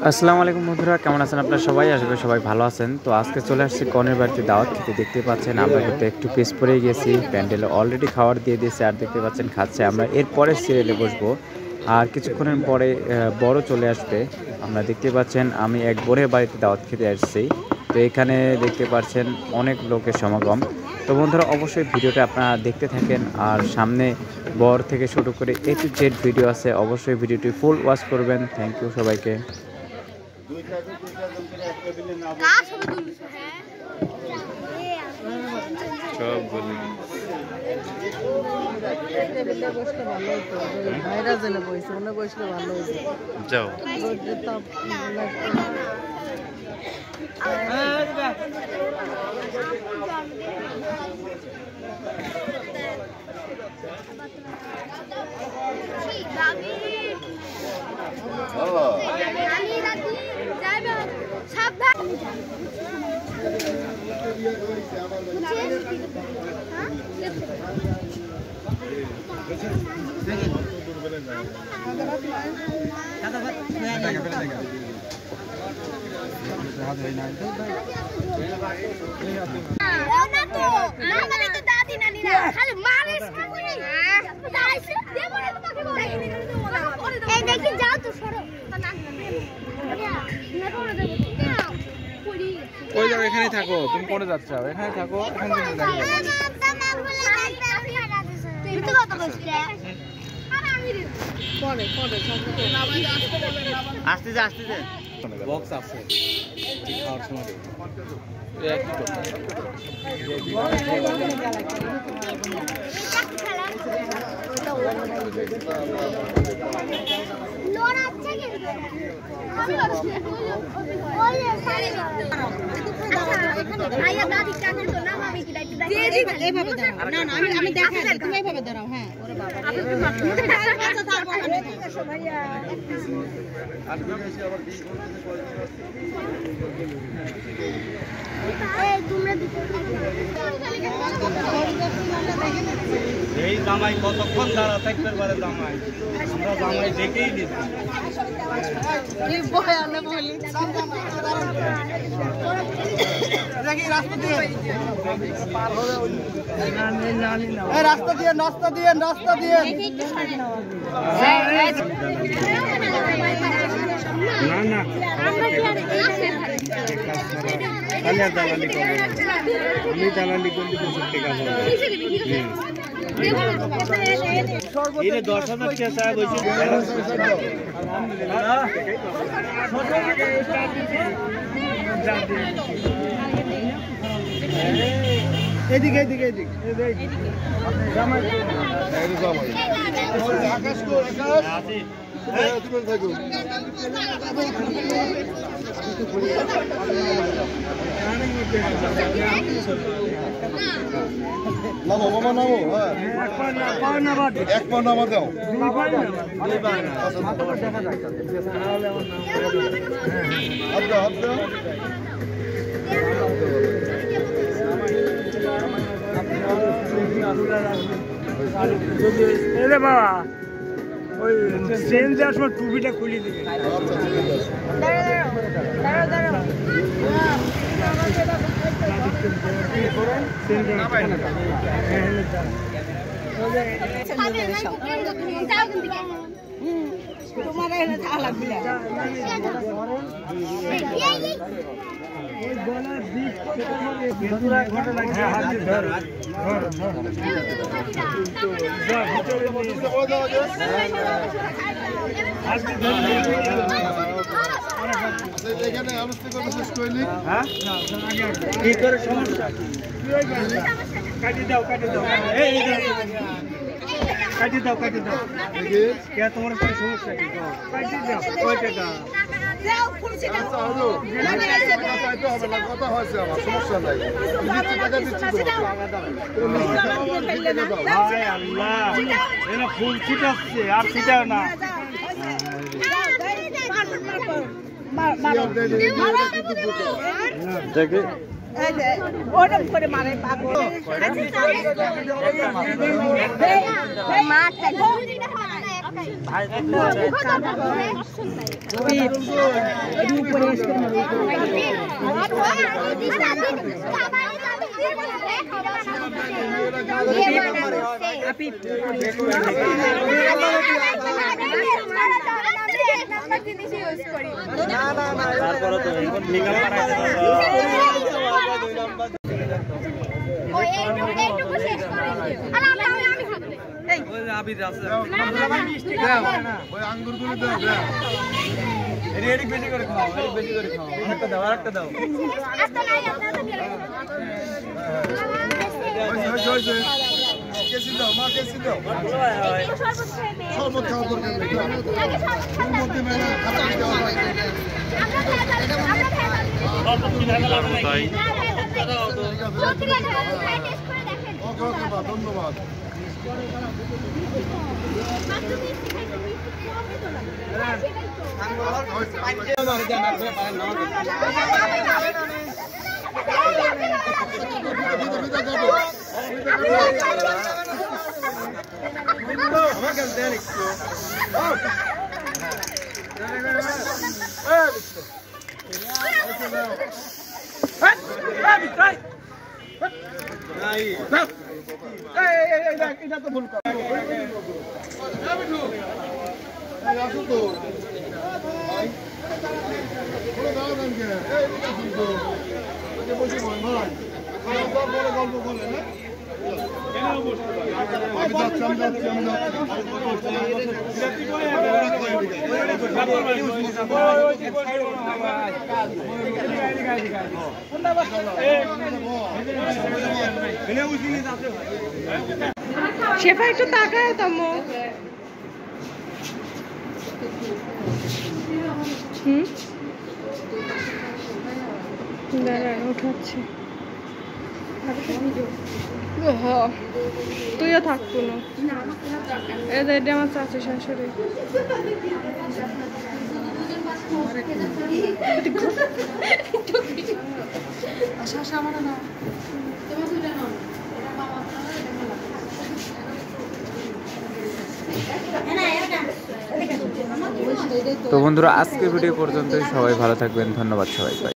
আসসালামু আলাইকুম বন্ধুরা, কেমন আছেন আপনারা সবাই? আশা করি সবাই ভালো আছেন। তো আজকে চলে আসছি কনের বাড়িতে দাওয়াত খেতে। দেখতে পাচ্ছেন আমরা কিন্তু একটু পিস পরে গেছি, প্যান্ডেলে অলরেডি খাবার দিয়ে দিয়েছে আর দেখতে পাচ্ছেন খাচ্ছে। আমরা এরপরে সিরিয়ালে বসবো আর কিছুক্ষণের পরে বড় চলে আসবে। আমরা দেখতে পাচ্ছেন আমি এক বোনের বাড়িতে দাওয়াত খেতে আসছি। তো এখানে দেখতে পাচ্ছেন অনেক লোকের সমাগম। তো বন্ধুরা অবশ্যই ভিডিওটা আপনারা দেখতে থাকেন আর সামনে বর থেকে শুরু করে A to Z ভিডিও আছে, অবশ্যই ভিডিওটি ফুল ওয়াচ করবেন। থ্যাংক ইউ সবাইকে। যাও এখানে থাকো, তুমি পরে যাচ্ছ, এখানে থাকো, এখানে আসতে যা বক্স আছে খাওয়ার সময় এই জামাই কতক্ষণ দাঁড়া থাকতে পারে? জামাই আমরা জামাই দেখেই দিচ্ছি। রাস্তা দিয়ে নাস্তা দিয়ে নাস্তা দিয়ে না না দালালি করবো, আমি দালালি করলে 10,000 টাকা বলছি। এদিকে এদিকে এদিকে নামো মামা নামো, এক পা নামা দাও। বাবা ওই ট্রেন যাওয়ার সময় টুপিটা খুলে দিবে। এখানে আনুষ্ঠানিক শেষ করলি কি করে সমস্যা? কাটি দাও কাটি দাও কাটি দাও কাটি দাও। কে তোমার কোনো সমস্যা কি? কাটি দাও ওই টাকা কথা হয়েছে, আমার সমস্যা নাই, টাকা দিচ্ছি। আল্লাহ ফুল ছিটাচ্ছে আর ছিটাও না। ওরম করে মারে পাগল ধন্যবাদ। এটা তো ভুল কথা। আসো তো ভাই দাও দেন কে বসে ভাই বড় গল্প বলে না শেফা একটু তাকায় তমো দাঁড়া উঠাচ্ছি তুইও থাকতো না এটা আমার চাচি শাশুড়ি তো বন্ধুরা আজকের ভিডিও পর্যন্তই, সবাই ভালো থাকবেন, ধন্যবাদ সবাই।